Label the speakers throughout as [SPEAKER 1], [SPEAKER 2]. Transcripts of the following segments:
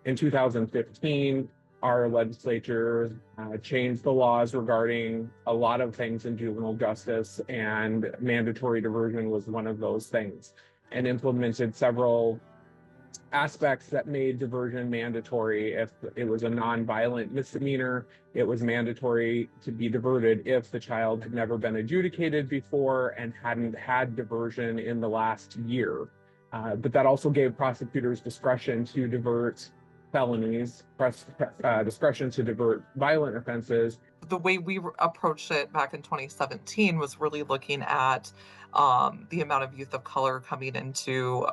[SPEAKER 1] In 2015, our legislature changed the laws regarding a lot of things in juvenile justice, and mandatory diversion was one of those things, and implemented several aspects that made diversion mandatory. If it was a nonviolent misdemeanor, it was mandatory to be diverted if the child had never been adjudicated before and hadn't had diversion in the last year. But that also gave prosecutors discretion to divert felonies, discretion to divert violent offenses.
[SPEAKER 2] The way we approached it back in 2017 was really looking at the amount of youth of color coming into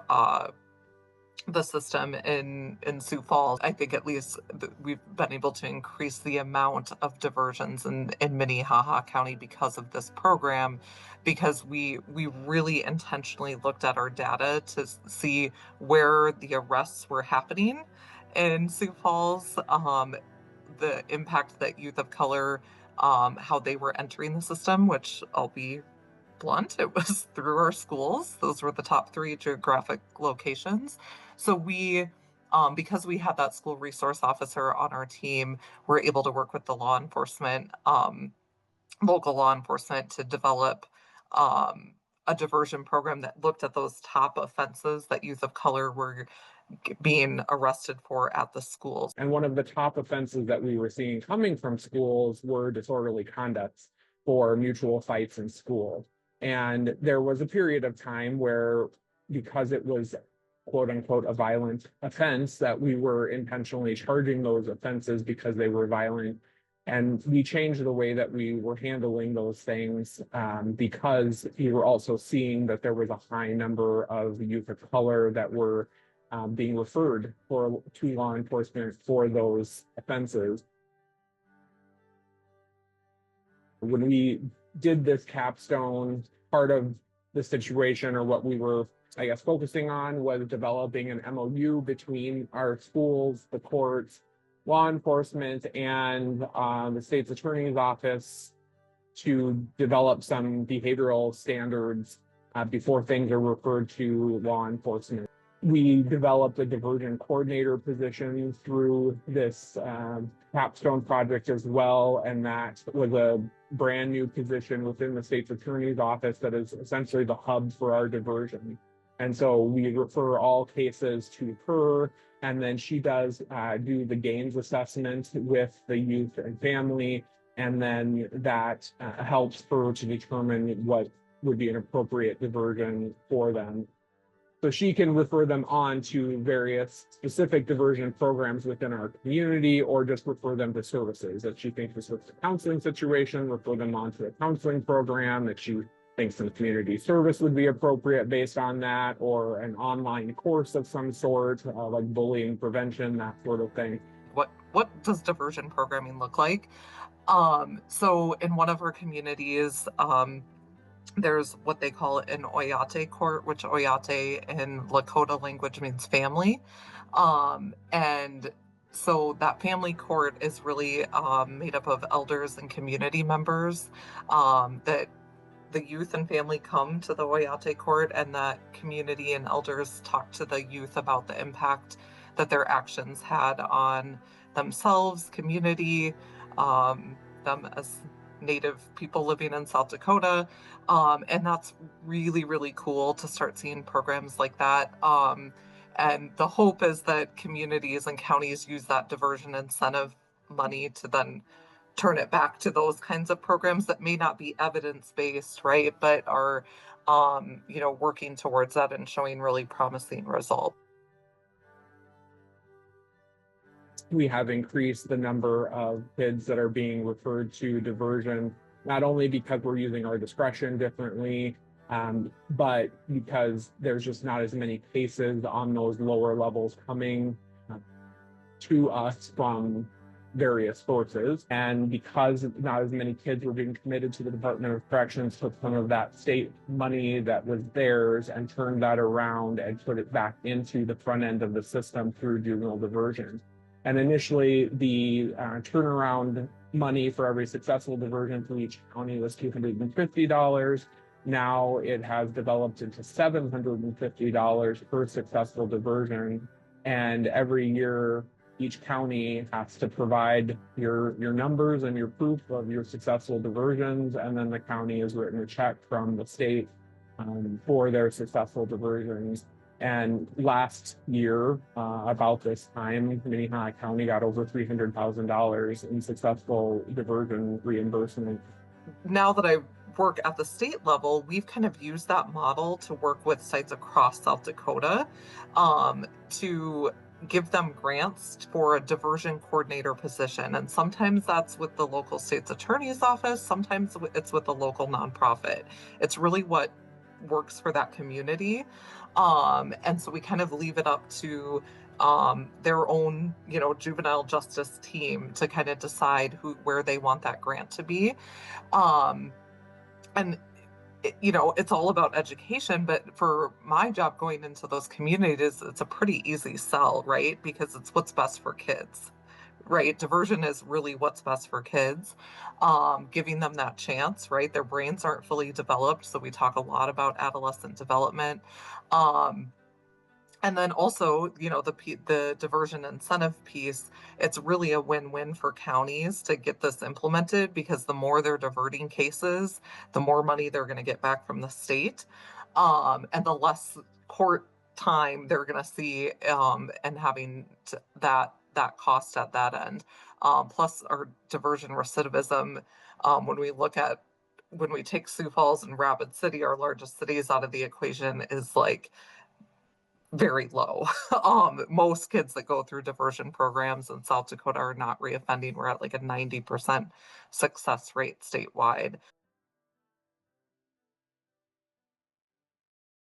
[SPEAKER 2] the system in Sioux Falls. I think at least we've been able to increase the amount of diversions in Minnehaha County because of this program, because we really intentionally looked at our data to see where the arrests were happening in Sioux Falls, the impact that youth of color, how they were entering the system, which I'll be blunt, it was through our schools. Those were the top three geographic locations. So because we had that school resource officer on our team, we're able to work with the law enforcement, local law enforcement, to develop a diversion program that looked at those top offenses that youth of color were being arrested for at the schools.
[SPEAKER 1] And one of the top offenses that we were seeing coming from schools were disorderly conducts for mutual fights in school. And there was a period of time where, because it was quote unquote a violent offense, that we were intentionally charging those offenses because they were violent. And we changed the way that we were handling those things, because we were also seeing that there was a high number of youth of color that were being referred to law enforcement for those offenses. When we did this capstone, part of the situation, or what we were, I guess, focusing on, was developing an MOU between our schools, the courts, law enforcement, and the state's attorney's office to develop some behavioral standards before things are referred to law enforcement. We developed a diversion coordinator position through this Capstone project as well, and that was a brand new position within the state's attorney's office that is essentially the hub for our diversion. And so we refer all cases to her, and then she does do the gains assessment with the youth and family, and then that helps her to determine what would be an appropriate diversion for them. So she can refer them on to various specific diversion programs within our community, or just refer them to services. If she thinks this is a counseling situation, refer them on to a counseling program. If she thinks some community service would be appropriate based on that, or an online course of some sort, like bullying prevention, that sort of thing.
[SPEAKER 2] What does diversion programming look like? So in one of our communities, there's what they call an Oyate court, which Oyate in Dakota language means family. And so that family court is really made up of elders and community members, that the youth and family come to the Oyate court, and that community and elders talk to the youth about the impact that their actions had on themselves, community, them as Native people living in South Dakota. And that's really, really cool to start seeing programs like that. And the hope is that communities and counties use that diversion incentive money to then turn it back to those kinds of programs that may not be evidence-based, right? But are, working towards that and showing really promising results.
[SPEAKER 1] We have increased the number of kids that are being referred to diversion, not only because we're using our discretion differently, but because there's just not as many cases on those lower levels coming to us from various sources. And because not as many kids were being committed to the Department of Corrections, took some of that state money that was theirs and turned that around and put it back into the front end of the system through juvenile diversion. And initially, the turnaround money for every successful diversion for each county was $250. Now it has developed into $750 per successful diversion. And every year, each county has to provide your numbers and your proof of your successful diversions, and then the county is written a check from the state for their successful diversions. And last year, about this time, Minnehaha County got over $300,000 in successful diversion reimbursement.
[SPEAKER 2] Now that I work at the state level, we've kind of used that model to work with sites across South Dakota to give them grants for a diversion coordinator position. And sometimes that's with the local state's attorney's office, sometimes it's with a local nonprofit. It's really what works for that community. And so we kind of leave it up to their own, juvenile justice team to kind of decide where they want that grant to be. Um, and it's all about education, but for my job going into those communities, it's a pretty easy sell, right? Because it's what's best for kids, right? Diversion is really what's best for kids, giving them that chance, right? Their brains aren't fully developed, so we talk a lot about adolescent development. And then also, the diversion incentive piece, it's really a win-win for counties to get this implemented, because the more they're diverting cases, the more money they're going to get back from the state, and the less court time they're going to see, and having that cost at that end. Plus, our diversion recidivism, when we take Sioux Falls and Rapid City, our largest cities, out of the equation, is like very low. Most kids that go through diversion programs in South Dakota are not reoffending. We're at like a 90% success rate statewide.